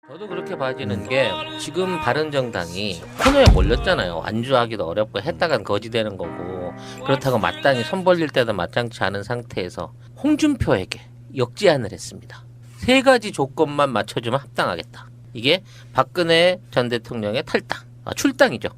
저도 그렇게 봐지는 게 지금 바른정당이 코너에 몰렸잖아요. 완주하기도 어렵고 했다간 거지되는 거고 그렇다고 마땅히 손 벌릴 때도 마땅치 않은 상태에서 홍준표에게 역제안을 했습니다. 3가지 조건만 맞춰주면 합당하겠다. 이게 박근혜 전 대통령의 탈당, 출당이죠.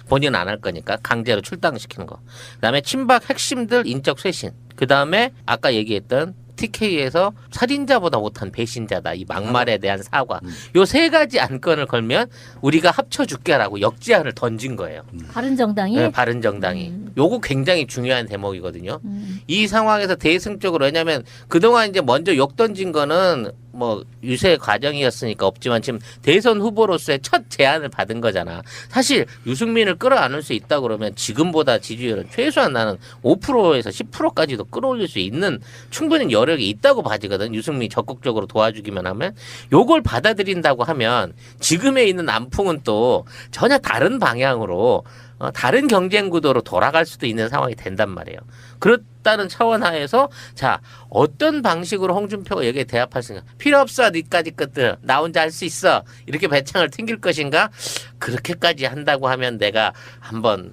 본인은 안 할 거니까 강제로 출당시키는 거. 그다음에 친박 핵심들 인적 쇄신. 그다음에 아까 얘기했던 TK에서 살인자보다 못한 배신자다. 이 막말에 대한 사과. 요 3가지 안건을 걸면 우리가 합쳐줄게라고 역제안을 던진 거예요. 바른정당이? 네, 바른정당이. 요거 굉장히 중요한 대목이거든요. 이 상황에서 대승적으로, 왜냐하면 그동안 이제 먼저 욕 던진 거는 뭐 유세 과정이었으니까 없지만 지금 대선 후보로서의 첫 제안을 받은 거잖아. 사실 유승민을 끌어안을 수 있다 그러면 지금보다 지지율은 최소한 나는 5%에서 10%까지도 끌어올릴 수 있는 충분히 여력이 있다고 봐지거든. 유승민이 적극적으로 도와주기만 하면. 요걸 받아들인다고 하면 지금에 있는 안풍은 또 전혀 다른 방향으로 다른 경쟁 구도로 돌아갈 수도 있는 상황이 된단 말이에요. 그렇다는 차원 하에서 자, 어떤 방식으로 홍준표가 여기에 대합할 수 있는가. 필요 없어 니까지 것들 나 혼자 할 수 있어 이렇게 배창을 튕길 것인가. 그렇게까지 한다고 하면 내가 한번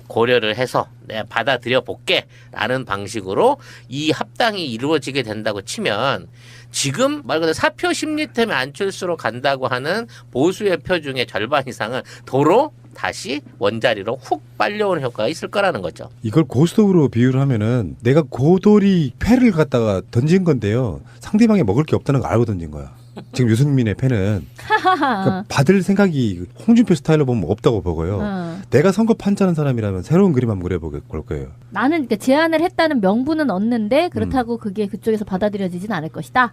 고려를 해서 내가 받아들여 볼게 라는 방식으로 이 합당이 이루어지게 된다고 치면 지금 말 그대로 사표 심리 때문에 안철수로 간다고 하는 보수의 표 중에 절반 이상은 도로 다시 원자리로 훅 빨려오는 효과가 있을 거라는 거죠. 이걸 고스톱으로 비유를 하면은 내가 고돌이 패를 갖다가 던진 건데요. 상대방이 먹을 게 없다는 거 알고 던진 거야. 지금 유승민의 패는 그러니까 받을 생각이 홍준표 스타일로 보면 없다고 보고요. 내가 선거 판짜는 사람이라면 새로운 그림 한번 그려볼 거예요. 나는 그러니까 제안을 했다는 명분은 얻는데 그렇다고 그게 그쪽에서 받아들여지진 않을 것이다.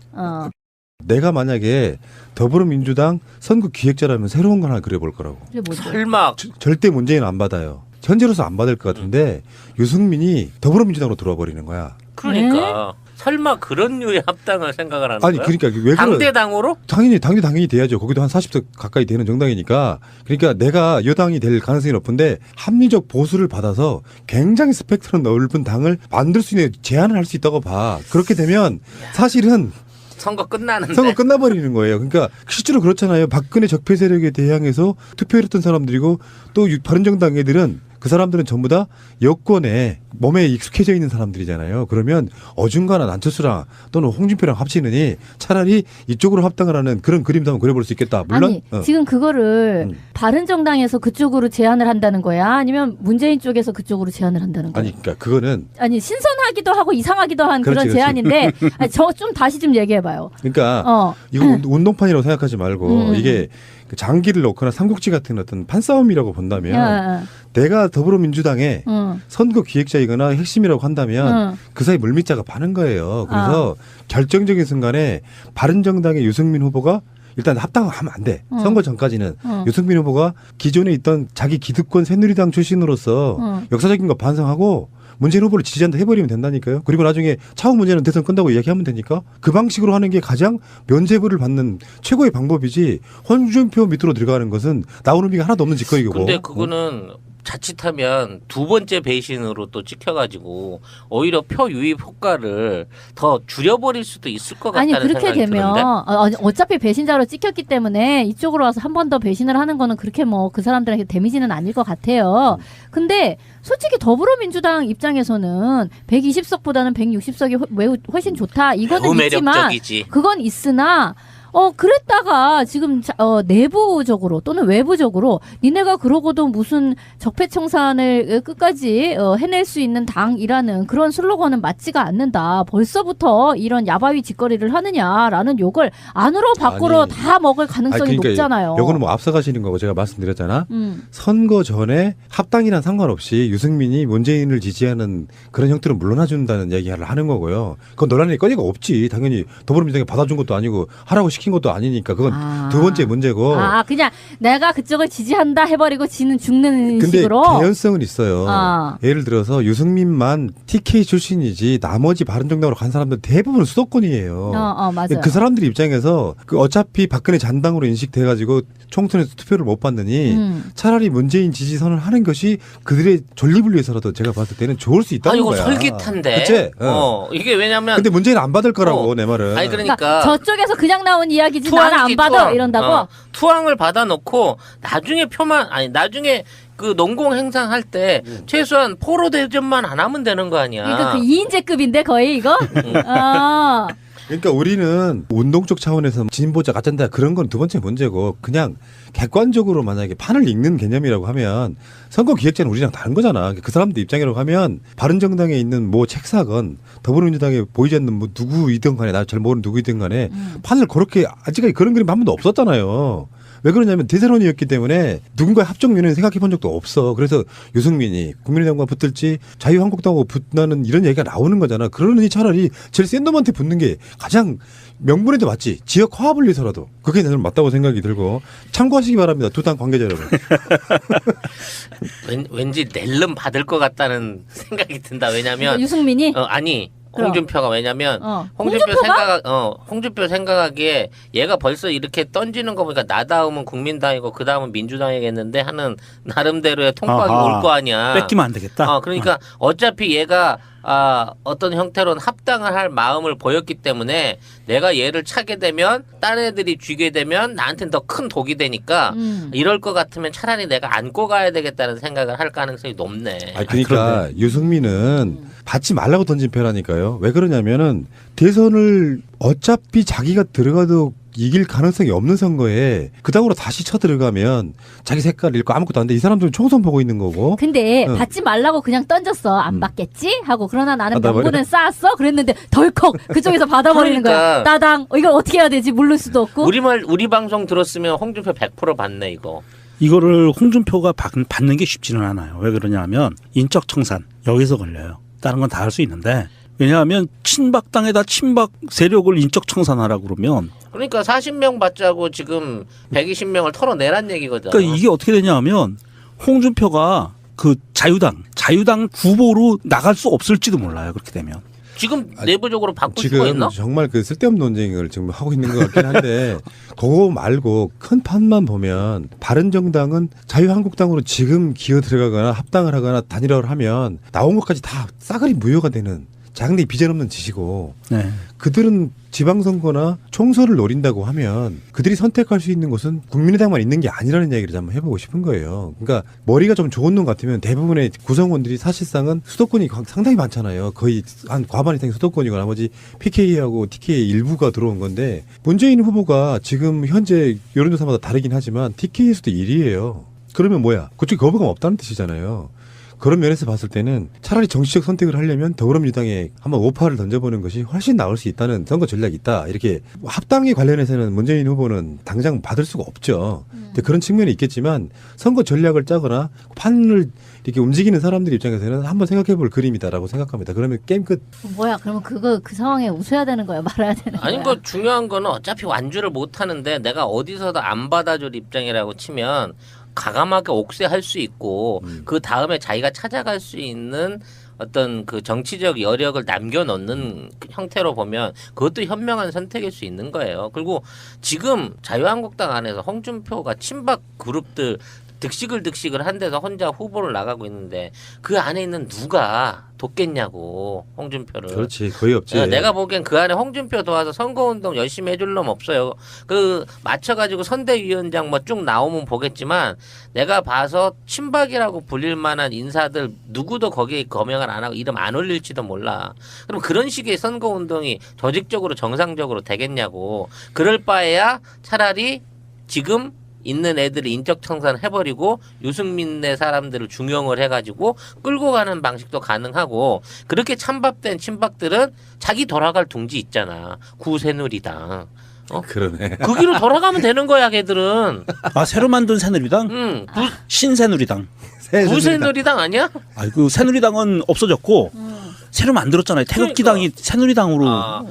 내가 만약에 더불어민주당 선거 기획자라면 새로운 거 하나 그려볼 거라고. 그게 뭐죠? 설마 절대 문재인 안 받아요. 현재로서 안 받을 것 같은데 유승민이 더불어민주당으로 들어와 버리는 거야. 그러니까 설마 그런 류의 합당을 생각을 하는 아니 거야? 그러니까 왜 그래? 당대당으로? 당연히 돼야죠. 거기도 한 40석 가까이 되는 정당이니까. 그러니까 내가 여당이 될 가능성이 높은데 합리적 보수를 받아서 굉장히 스펙트럼 넓은 당을 만들 수 있는 제안을 할 수 있다고 봐. 그렇게 되면 사실은 선거 끝나는데. 선거 끝나버리는 거예요. 그러니까 실제로 그렇잖아요. 박근혜 적폐 세력에 대항해서 투표를 했던 사람들이고 또 바른정당 애들은 그 사람들은 전부 다 여권에 몸에 익숙해져 있는 사람들이잖아요. 그러면 어중간한 안철수랑 또는 홍준표랑 합치느니 차라리 이쪽으로 합당을 하는 그런 그림도 한번 그려볼 수 있겠다. 물론 아니 지금 그거를 바른정당에서 그쪽으로 제안을 한다는 거야? 아니면 문재인 쪽에서 그쪽으로 제안을 한다는 거야? 아니 그러니까 그거는 아니 신선하기도 하고 이상하기도 한 그렇지, 그런 그렇지. 제안인데 저 좀 다시 좀 얘기해봐요. 그러니까 이거 운동판이라고 생각하지 말고 이게 장기를 놓거나 삼국지 같은 어떤 판싸움이라고 본다면 내가 더불어민주당의 선거 기획자이거나 핵심이라고 한다면 그 사이 물밑자가 많은 거예요. 그래서 결정적인 순간에 바른정당의 유승민 후보가 일단 합당하면 안 돼. 선거 전까지는 유승민 후보가 기존에 있던 자기 기득권 새누리당 출신으로서 역사적인 거 반성하고 문재인 후보를 지지한다 해버리면 된다니까요. 그리고 나중에 차후 문제는 대선 끝나고 이야기하면 되니까 그 방식으로 하는 게 가장 면죄부를 받는 최고의 방법이지 홍준표 밑으로 들어가는 것은 나오는 의미가 하나도 없는 짓거리고. 근데 그거는 자칫하면 2번째 배신으로 또 찍혀가지고 오히려 표 유입 효과를 더 줄여버릴 수도 있을 것 같다는 아니 그렇게 생각이 되면 드는데. 어차피 배신자로 찍혔기 때문에 이쪽으로 와서 한 번 더 배신을 하는 거는 그렇게 뭐 그 사람들에게 데미지는 아닐 것 같아요. 근데 솔직히 더불어민주당 입장에서는 120석보다는 160석이 매우 훨씬 좋다. 이거는 매우 있지만 매력적이지. 그건 있으나 그랬다가 지금 내부적으로 또는 외부적으로 니네가 그러고도 무슨 적폐청산을 끝까지 해낼 수 있는 당이라는 그런 슬로건은 맞지가 않는다. 벌써부터 이런 야바위 짓거리를 하느냐라는 욕을 안으로 밖으로 아니, 다 먹을 가능성이 그러니까 높잖아요. 이거는 뭐 앞서가시는 거고 제가 말씀드렸잖아. 선거 전에 합당이랑 상관없이 유승민이 문재인을 지지하는 그런 형태로 물러나준다는 얘기를 하는 거고요. 그건 논란의 꺼리가 없지. 당연히 더불어민주당이 받아준 것도 아니고 하라고 시킨 것도 아니니까 그건 두 번째 문제고. 그냥 내가 그쪽을 지지한다 해버리고 지는 죽는 근데 식으로. 개연성은 있어요. 예를 들어서 유승민만 TK 출신이지 나머지 바른정당으로 간 사람들 대부분 수도권이에요. 맞아요. 그 사람들 입장에서 어차피 박근혜 잔당으로 인식돼가지고 총선에서 투표를 못 받느니 차라리 문재인 지지선을 하는 것이 그들의 존립을 위해서라도 제가 봤을 때는 좋을 수 있다는 이거 거야. 솔깃한데. 그치? 이게 왜냐면. 근데 문재인 안 받을 거라고 내 말은. 아니 그러니까 저쪽에서 그냥 나온 이야기지 나는 안 받아. 이런다고? 투항을 받아놓고 나중에 그 농공 행사할 때 최소한 포로 대접만 안 하면 되는 거 아니야. 그러니까 그 2인제급인데 거의 이거? 아. 그러니까 우리는 운동적 차원에서 진보자 가짠다 그런 건 두 번째 문제고 그냥 객관적으로 만약에 판을 읽는 개념이라고 하면 선거 기획자는 우리랑 다른 거잖아. 그 사람들 입장이라고 하면 바른정당에 있는 뭐 책사건 더불어민주당에 보이지 않는 뭐 누구이든 간에 나 잘 모르는 누구이든 간에 판을 그렇게 아직까지 그런 그림 한 번도 없었잖아요. 왜 그러냐면 대세론이었기 때문에 누군가의 합종 면을 생각해 본 적도 없어. 그래서 유승민이 국민의당과 붙을지 자유한국당하고 붙나는 이런 얘기가 나오는 거잖아. 그러니 차라리 제일 센 놈한테 붙는 게 가장 명분에도 맞지. 지역 화합을 위해서라도. 그게 저는 맞다고 생각이 들고 참고하시기 바랍니다. 두 당 관계자 여러분. 왠지 낼름 받을 것 같다는 생각이 든다. 왜냐면 유승민이? 아니 그럼. 홍준표가 왜냐면 홍준표 생각하기에 얘가 벌써 이렇게 던지는 거 보니까 나 다음은 국민당이고 그 다음은 민주당이겠는데 하는 나름대로의 통박이 올 거 아니야. 뺏기면 안 되겠다. 그러니까 어차피 얘가 어떤 형태로는 합당을 할 마음을 보였기 때문에 내가 얘를 차게 되면 딴 애들이 쥐게 되면 나한테는 더 큰 독이 되니까 이럴 것 같으면 차라리 내가 안고 가야 되겠다는 생각을 할 가능성이 높네. 그러니까 유승민은 받지 말라고 던진 표라니까요. 왜 그러냐면은 대선을 어차피 자기가 들어가도 이길 가능성이 없는 선거에 그당으로 다시 쳐들어가면 자기 색깔 잃고 아무것도 안 돼. 이 사람들은 총선 보고 있는 거고. 근데 받지 말라고 그냥 던졌어. 안 받겠지? 하고 그러나 나는 받아버려. 명분은 쌓았어? 그랬는데 덜컥 그쪽에서 받아버리는 거야. 그러니까. 따당. 이걸 어떻게 해야 되지? 모를 수도 없고. 우리 방송 들었으면 홍준표 100% 받네 이거. 이거를 홍준표가 받는 게 쉽지는 않아요. 왜 그러냐면 인적 청산 여기서 걸려요. 다른 건 다 할 수 있는데 왜냐하면 친박당에다 친박 세력을 인적 청산하라고 그러면 그러니까 40명 받자고 지금 120명을 털어내란 얘기거든. 그러니까 이게 어떻게 되냐면 홍준표가 그 자유당 후보로 나갈 수 없을지도 몰라요. 그렇게 되면. 지금 내부적으로 바꿀 수가 지금 있나? 정말 그 쓸데없는 논쟁을 지금 하고 있는 것 같긴 한데 그거 말고 큰 판만 보면 바른정당은 자유한국당으로 지금 기어 들어가거나 합당을 하거나 단일화를 하면 나온 것까지 다 싸그리 무효가 되는 장래 비전없는 짓이고 네. 그들은 지방선거나 총선을 노린다고 하면 그들이 선택할 수 있는 곳은 국민의당만 있는 게 아니라는 이야기를 한번 해보고 싶은 거예요. 그러니까 머리가 좀 좋은 놈 같으면 대부분의 구성원들이 사실상은 수도권이 상당히 많잖아요. 거의 한 과반 이상이 수도권이고 나머지 PK하고 TK 일부가 들어온 건데 문재인 후보가 지금 현재 여론조사마다 다르긴 하지만 TK에서도 1위예요. 그러면 뭐야? 그쪽에 거부감 없다는 뜻이잖아요. 그런 면에서 봤을 때는 차라리 정치적 선택을 하려면 더불어민주당에 한번 오파를 던져보는 것이 훨씬 나을 수 있다는 선거 전략이 있다. 이렇게 합당에 관련해서는 문재인 후보는 당장 받을 수가 없죠. 근데 그런 측면이 있겠지만 선거 전략을 짜거나 판을 이렇게 움직이는 사람들 입장에서는 한번 생각해볼 그림이다라고 생각합니다. 그러면 게임 끝. 뭐야? 그러면 그 상황에 웃어야 되는 거야? 말아야 되는 거야? 아니 그 중요한 거는 어차피 완주를 못 하는데 내가 어디서도 안 받아줄 입장이라고 치면 과감하게 옥죄할 수 있고 그 다음에 자기가 찾아갈 수 있는 어떤 그 정치적 여력을 남겨놓는 그 형태로 보면 그것도 현명한 선택일 수 있는 거예요. 그리고 지금 자유한국당 안에서 홍준표가 친박 그룹들 득식을 한 데서 혼자 후보를 나가고 있는데 그 안에 있는 누가 돕겠냐고 홍준표를. 그렇지 거의 없지. 내가 보기엔 그 안에 홍준표 도와서 선거운동 열심히 해줄 놈 없어요. 그 맞춰가지고 선대위원장 뭐 쭉 나오면 보겠지만 내가 봐서 친박이라고 불릴 만한 인사들 누구도 거기에 거명을 안 하고 이름 안 올릴지도 몰라. 그럼 그런 식의 선거운동이 조직적으로 정상적으로 되겠냐고. 그럴 바에야 차라리 지금 있는 애들을 인적 청산 해버리고 유승민네 사람들을 중용을 해가지고 끌고 가는 방식도 가능하고 그렇게 찬밥된 친박들은 자기 돌아갈 둥지 있잖아. 구새누리당. 그러네. 그 길로 돌아가면 되는 거야 걔들은. 아 새로 만든 새누리당? 신새누리당. 구새누리당 아니야? 아 그 새누리당은 없어졌고 새로 만들었잖아요. 태극기당이 새누리당으로.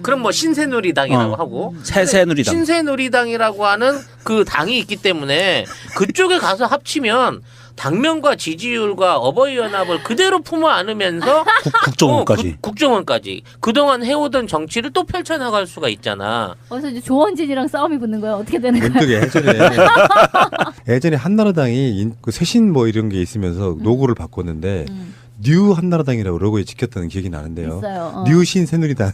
그럼 뭐 신새누리당이라고 하고 새누리당. 신새누리당이라고 하는 그 당이 있기 때문에 그쪽에 가서 합치면 당면과 지지율과 어버이연합을 그대로 품어 안으면서 국정원까지. 국정원까지 그동안 해오던 정치를 또 펼쳐나갈 수가 있잖아. 그래서 이제 조원진이랑 싸움이 붙는 거야? 어떻게 되는 거야? 문득 예전에 한나라당이 그 쇄신 뭐 이런 게 있으면서 노고를 바꿨는데 뉴 한나라당이라고 로고에 찍혔던 기억이 나는데요. 있어요. 뉴 신새누리당.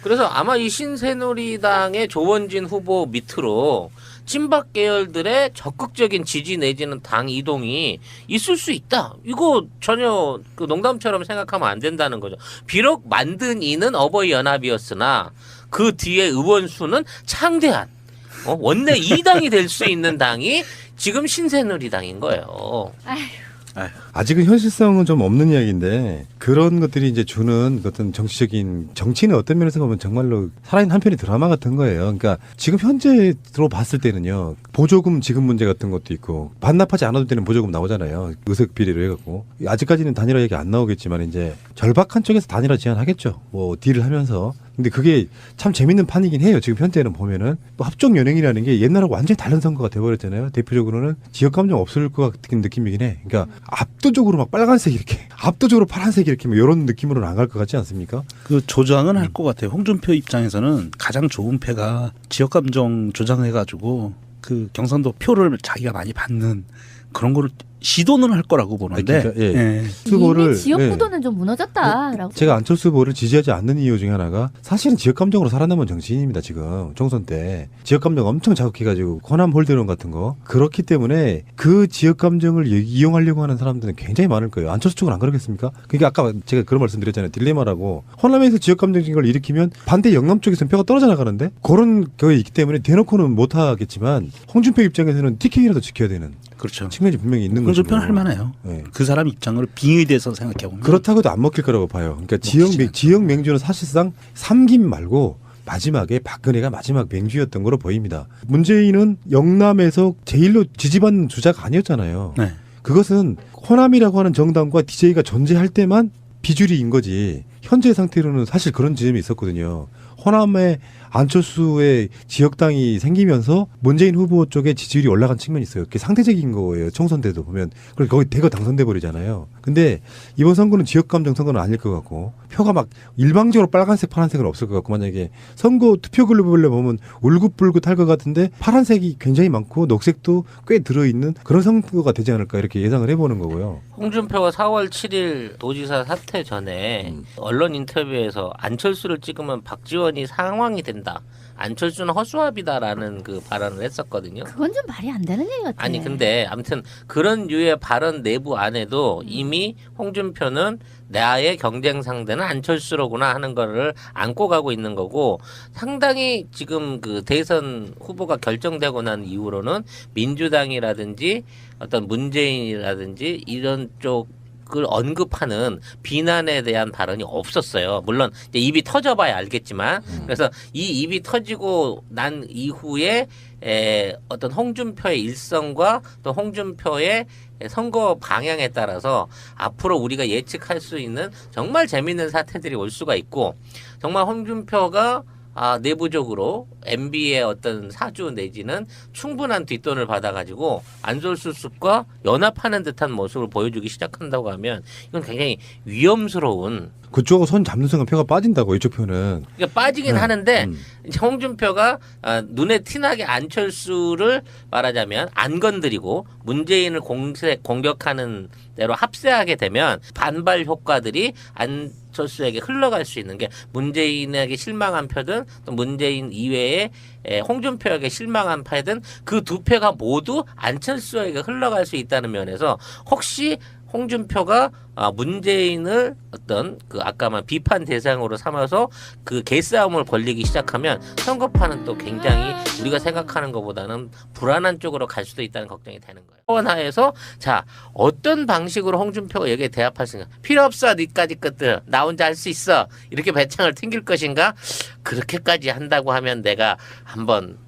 그래서 아마 이 신새누리당의 조원진 후보 밑으로 친박 계열들의 적극적인 지지 내지는 당 이동이 있을 수 있다. 이거 전혀 그 농담처럼 생각하면 안 된다는 거죠. 비록 만든 이는 어버이 연합이었으나 그 뒤에 의원 수는 창대한 원내 2당이 될 수 있는 당이 지금 신새누리당인 거예요. 아직은 현실성은 좀 없는 이야기인데 그런 것들이 이제 주는 어떤 정치는 어떤 면에서 보면 정말로 살아있는 한편의 드라마 같은 거예요. 그러니까 지금 현재로 봤을 때는요. 보조금 지급 문제 같은 것도 있고 반납하지 않아도 되는 보조금 나오잖아요. 의석 비리로 해갖고 아직까지는 단일화 얘기 안 나오겠지만 이제 절박한 쪽에서 단일화 제안하겠죠. 뭐 딜을 하면서. 근데 그게 참 재밌는 판이긴 해요. 지금 현재는 보면은 또 합종 연행이라는 게 옛날하고 완전히 다른 선거가 돼버렸잖아요. 대표적으로는 지역 감정 없을 것 같은 느낌이긴 해. 그러니까 압도적으로 막 빨간색 이렇게, 압도적으로 파란색 이렇게 뭐 이런 느낌으로는 안 갈 것 같지 않습니까? 그 조장은 할 것 같아요. 홍준표 입장에서는 가장 좋은 패가 지역 감정 조장해가지고 그 경상도 표를 자기가 많이 받는 그런 거를 시도는 할 거라고 보는데 그러니까, 예. 예. 이미 지역 구도는 좀 무너졌다라고. 제가 안철수 후보를 지지하지 않는 이유 중에 하나가 사실은 지역 감정으로 살아남은 정치인입니다. 지금 총선 때 지역 감정 엄청 자극해가지고 호남 홀대론 같은 거 그렇기 때문에 그 지역 감정을 이용하려고 하는 사람들은 굉장히 많을 거예요. 안철수 쪽은 안 그러겠습니까? 그러니까 아까 제가 그런 말씀드렸잖아요. 딜레마라고. 호남에서 지역 감정적인 걸 일으키면 반대 영남 쪽에서는 표가 떨어져 나가는데 그런 게 있기 때문에 대놓고는 못 하겠지만 홍준표 입장에서는 TK라도 지켜야 되는. 그렇죠. 측면이 분명히 있는 거죠. 홍준표는 할 만해요. 네. 그 사람 입장으로 빙의돼서 생각해보면 그렇다고도 안 먹힐 거라고 봐요. 그러니까 지역 맹주는 사실상 삼김 말고 마지막에 박근혜가 마지막 맹주였던 거로 보입니다. 문재인은 영남에서 제일로 지지받는 주자가 아니었잖아요. 네. 그것은 호남이라고 하는 정당과 DJ가 존재할 때만 비주류인 거지. 현재 상태로는 사실 그런 지점이 있었거든요. 호남에 안철수의 지역당이 생기면서 문재인 후보 쪽에 지지율이 올라간 측면이 있어요. 그게 상대적인 거예요. 총선 때도 보면. 그리고 거기 대거 당선돼 버리잖아요. 근데 이번 선거는 지역 감정 선거는 아닐 것 같고 표가 막 일방적으로 빨간색 파란색은 없을 것 같고 만약에 선거 투표 글로벌로 보면 울긋불긋 할 것 같은데 파란색이 굉장히 많고 녹색도 꽤 들어있는 그런 선거가 되지 않을까 이렇게 예상을 해보는 거고요. 홍준표가 4월 7일 도지사 사퇴 전에 언론 인터뷰에서 안철수를 찍으면 박지원이 상황이 된다. 안철수는 허수아비다라는 그 발언을 했었거든요. 그건 좀 말이 안 되는 얘기 같아. 아니 근데 아무튼 그런 류의 발언 내부 안에도 이미 홍준표는 나의 경쟁 상대는 안철수로구나 하는 거를 안고 가고 있는 거고 상당히 지금 그 대선 후보가 결정되고 난 이후로는 민주당이라든지 어떤 문재인이라든지 이런 쪽 을 언급하는 비난에 대한 발언이 없었어요. 물론 이제 입이 터져봐야 알겠지만 그래서 이 입이 터지고 난 이후에 어떤 홍준표의 일성과 또 홍준표의 선거 방향에 따라서 앞으로 우리가 예측할 수 있는 정말 재밌는 사태들이 올 수가 있고 정말 홍준표가 내부적으로 MB의 어떤 사주 내지는 충분한 뒷돈을 받아가지고 안철수 숲과 연합하는 듯한 모습을 보여주기 시작한다고 하면 이건 굉장히 위험스러운. 그쪽하고 손 잡는 순간 표가 빠진다고 이쪽 표는. 그러니까 빠지긴 하는데 이제 홍준표가 눈에 티나게 안철수를 말하자면 안 건드리고 문재인을 공격하는 대로 합세하게 되면 반발 효과들이 안철수에게 흘러갈 수 있는 게 문재인에게 실망한 표든 또 문재인 이외에 홍준표에게 실망한 패든 그 두 표가 모두 안철수에게 흘러갈 수 있다는 면에서 혹시 홍준표가 문재인을 어떤 그 아까 말 비판 대상으로 삼아서 그 개싸움을 벌리기 시작하면 선거판은 또 굉장히 우리가 생각하는 것보다는 불안한 쪽으로 갈 수도 있다는 걱정이 되는 거예요. 원하에서 자 어떤 방식으로 홍준표가 여기에 대합할 생각 필요 없어 니까지 것들 나 혼자 할 수 있어 이렇게 배짱을 튕길 것인가 그렇게까지 한다고 하면 내가 한번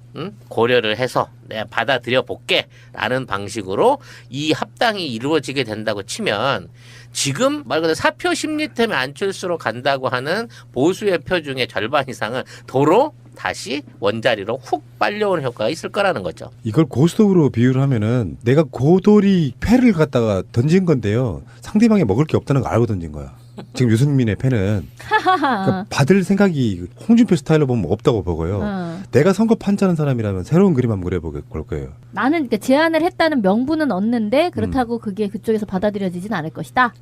고려를 해서 내가 받아들여 볼게 라는 방식으로 이 합당이 이루어지게 된다고 치면 지금 말 그대로 사표 심리 때문에 안철수로 간다고 하는 보수의 표 중에 절반 이상은 도로 다시 원자리로 훅 빨려오는 효과가 있을 거라는 거죠. 이걸 고스톱으로 비유를 하면은 내가 고돌이 패를 갖다가 던진 건데요. 상대방이 먹을 게 없다는 걸 알고 던진 거야. 지금 유승민의 패는 그러니까 받을 생각이 홍준표 스타일로 보면 없다고 보고요. 내가 선거 판짜는 사람이라면 새로운 그림 한번 그려볼 거예요. 나는 그러니까 제안을 했다는 명분은 얻는데 그렇다고 그게 그쪽에서 받아들여지진 않을 것이다.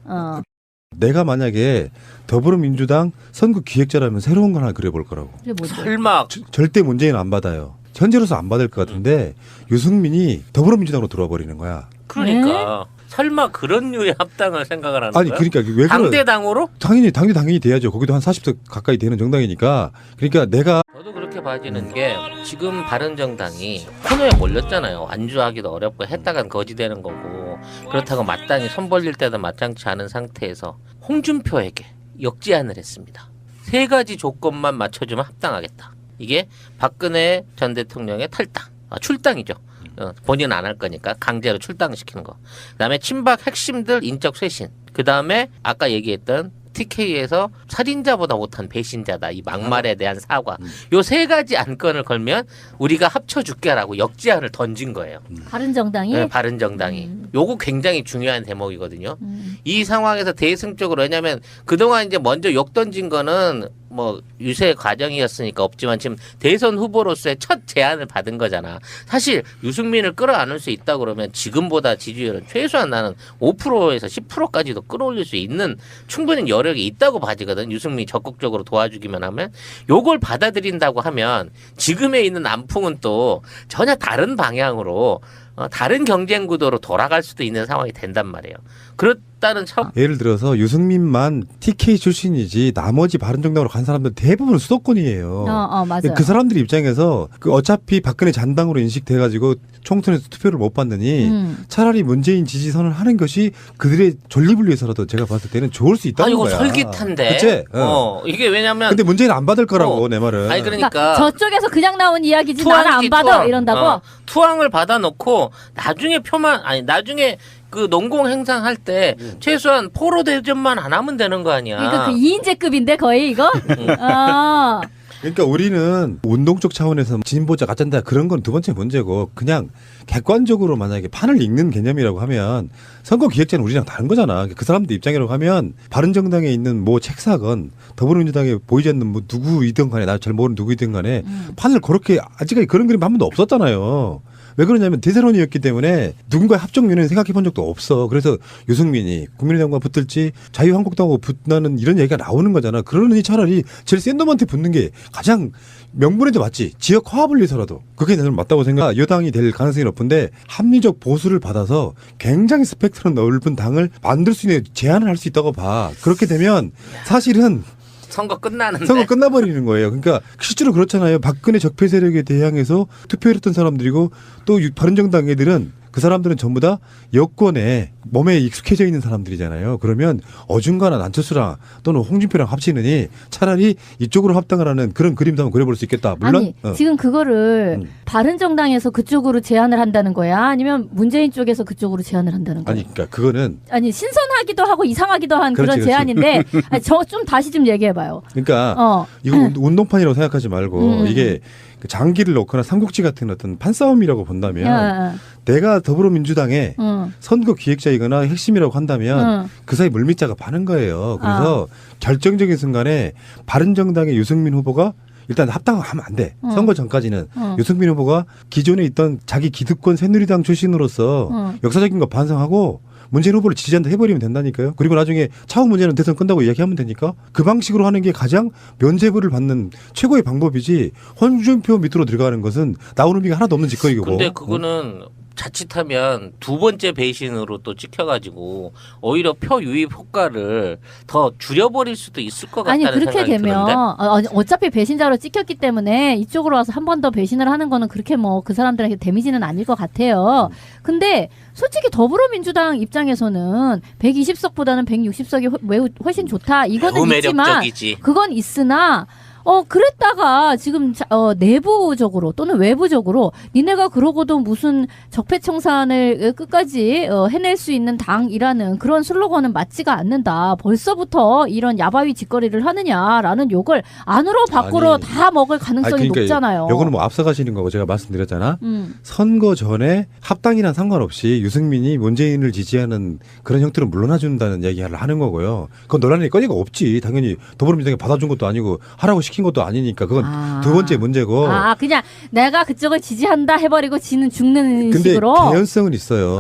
내가 만약에 더불어민주당 선거 기획자라면 새로운 거 하나 그려볼 거라고. 그게 뭐죠? 설마 절대 문재인은 안 받아요. 현재로서 안 받을 것 같은데 유승민이 더불어민주당으로 들어와 버리는 거야. 그러니까 설마 그런 류의 합당을 생각을 하는 아니 거야? 그러니까 왜 그래? 당대당으로? 당연히 돼야죠. 거기도 한 40석 가까이 되는 정당이니까. 그러니까 내가 저도 그렇게 봐지는 게 지금 바른정당이 코너에 몰렸잖아요. 완주하기도 어렵고 했다간 거지되는 거고 그렇다고 마땅히 손 벌릴 때도 마땅치 않은 상태에서 홍준표에게 역제안을 했습니다. 3가지 조건만 맞춰주면 합당하겠다. 이게 박근혜 전 대통령의 탈당, 출당이죠. 본인은 안 할 거니까 강제로 출당시키는 거. 그다음에 친박 핵심들 인적 쇄신. 그다음에 아까 얘기했던 TK에서 살인자보다 못한 배신자다. 이 막말에 대한 사과. 요 3가지 안건을 걸면 우리가 합쳐줄게라고 역제안을 던진 거예요. 바른정당이? 네, 바른정당이. 요거 굉장히 중요한 대목이거든요. 이 상황에서 대승적으로 왜냐하면 그동안 이제 먼저 욕 던진 거는 뭐 유세 과정이었으니까 없지만 지금 대선 후보로서의 첫 제안을 받은 거잖아. 사실 유승민을 끌어안을 수 있다 그러면 지금보다 지지율은 최소한 나는 5%에서 10%까지도 끌어올릴 수 있는 충분히 여력이 있다고 봐지거든. 유승민이 적극적으로 도와주기만 하면. 요걸 받아들인다고 하면 지금에 있는 남풍은 또 전혀 다른 방향으로 다른 경쟁 구도로 돌아갈 수도 있는 상황이 된단 말이에요. 그렇다는 예를 들어서 유승민만 TK 출신이지 나머지 바른정당으로 간 사람들 대부분 수도권이에요. 맞아요. 그 사람들 입장에서 어차피 박근혜 잔당으로 인식돼가지고 총선에서 투표를 못 받느니 차라리 문재인 지지선을 하는 것이 그들의 존립을 위해서라도 제가 봤을 때는 좋을 수 있다는 이거 거야. 솔깃한데. 그치? 이게 왜냐면. 근데 문재인은 안 받을 거라고 내 말은. 아니 그러니까 저쪽에서 그냥 나온 이야기지 나는 안 받아 이런다고? 투항을 받아놓고 나중에 나중에 그 농공 행상할 때 최소한 포로 대접만 안 하면 되는 거 아니야. 그러니까 그 2인제급인데 거의 이거? 그러니까 우리는 운동적 차원에서 진보자 가짠다 그런 건 두 번째 문제고 그냥 객관적으로 만약에 판을 읽는 개념이라고 하면 선거 기획자는 우리랑 다른 거잖아. 그 사람들 입장이라고 하면 바른정당에 있는 뭐 책사건 더불어민주당에 보이지 않는 뭐 누구이든 간에 나 잘 모르는 누구이든 간에 판을 그렇게 아직까지 그런 그림 한 번도 없었잖아요. 왜 그러냐면 대세론이었기 때문에 누군가의 합종 면에 생각해 본 적도 없어. 그래서 유승민이 국민의당과 붙을지 자유한국당하고 붙나는 이런 얘기가 나오는 거잖아. 그러니 차라리 제일 센 놈한테 붙는 게 가장 명분에도 맞지. 지역 화합을 위해서라도. 그게 저는 맞다고 생각. 여당이 될 가능성이 높은데 합리적 보수를 받아서 굉장히 스펙트럼 넓은 당을 만들 수 있는 제안을 할 수 있다고 봐. 그렇게 되면 사실은 선거 끝나는데. 선거 끝나버리는 거예요. 그러니까 실제로 그렇잖아요. 박근혜 적폐 세력에 대항해서 투표를 했던 사람들이고 또 바른정당 애들은 그 사람들은 전부 다 여권에 몸에 익숙해져 있는 사람들이잖아요. 그러면 어중간한 안철수랑 또는 홍준표랑 합치느니 차라리 이쪽으로 합당을 하는 그런 그림도 한번 그려볼 수 있겠다. 물론 아니 지금 그거를 바른정당에서 그쪽으로 제안을 한다는 거야? 아니면 문재인 쪽에서 그쪽으로 제안을 한다는 거야? 아니 그러니까 그거는 아니 신선하기도 하고 이상하기도 한 그렇지, 그런 그렇지. 제안인데 저 좀 다시 좀 얘기해봐요. 그러니까 이거 운동판이라고 생각하지 말고 이게 장기를 놓거나 삼국지 같은 어떤 판싸움이라고 본다면 내가 더불어민주당의 선거 기획자이거나 핵심이라고 한다면 그 사이 물밑자가 많은 거예요. 그래서 결정적인 순간에 바른정당의 유승민 후보가 일단 합당하면 안 돼. 선거 전까지는 유승민 후보가 기존에 있던 자기 기득권 새누리당 출신으로서 역사적인 거 반성하고 문재인 후보를 지지한다 해버리면 된다니까요. 그리고 나중에 차후 문제는 대선 끝나고 이야기하면 되니까 그 방식으로 하는 게 가장 면죄부를 받는 최고의 방법이지 홍준표 밑으로 들어가는 것은 나오는 의미가 하나도 없는 짓거리고. 근데 그거는 자칫하면 두 번째 배신으로 또 찍혀가지고 오히려 표 유입 효과를 더 줄여버릴 수도 있을 것 같다는 아니 그렇게 생각이 되면 드는데? 어차피 배신자로 찍혔기 때문에 이쪽으로 와서 한 번 더 배신을 하는 거는 그렇게 뭐 그 사람들에게 데미지는 아닐 것 같아요. 근데 솔직히 더불어민주당 입장에서는 120석보다는 160석이 매우 훨씬 좋다. 이거는 있지만 매력적이지. 그건 있으나 그랬다가 지금 내부적으로 또는 외부적으로 니네가 그러고도 무슨 적폐청산을 끝까지 해낼 수 있는 당이라는 그런 슬로건은 맞지가 않는다. 벌써부터 이런 야바위 짓거리를 하느냐라는 욕을 안으로 밖으로 아니, 다 먹을 가능성이 그러니까 높잖아요. 이거는 뭐 앞서가시는 거고 제가 말씀드렸잖아. 선거 전에 합당이랑 상관없이 유승민이 문재인을 지지하는 그런 형태로 물러나준다는 얘기를 하는 거고요. 그건 논란의 꺼니가 없지. 당연히 더불어민주당이 받아준 것도 아니고 하라고 시킨 것도 아니니까 그건 두 번째 문제고. 그냥 내가 그쪽을 지지한다 해버리고 지는 죽는 근데 식으로. 개연성은 있어요.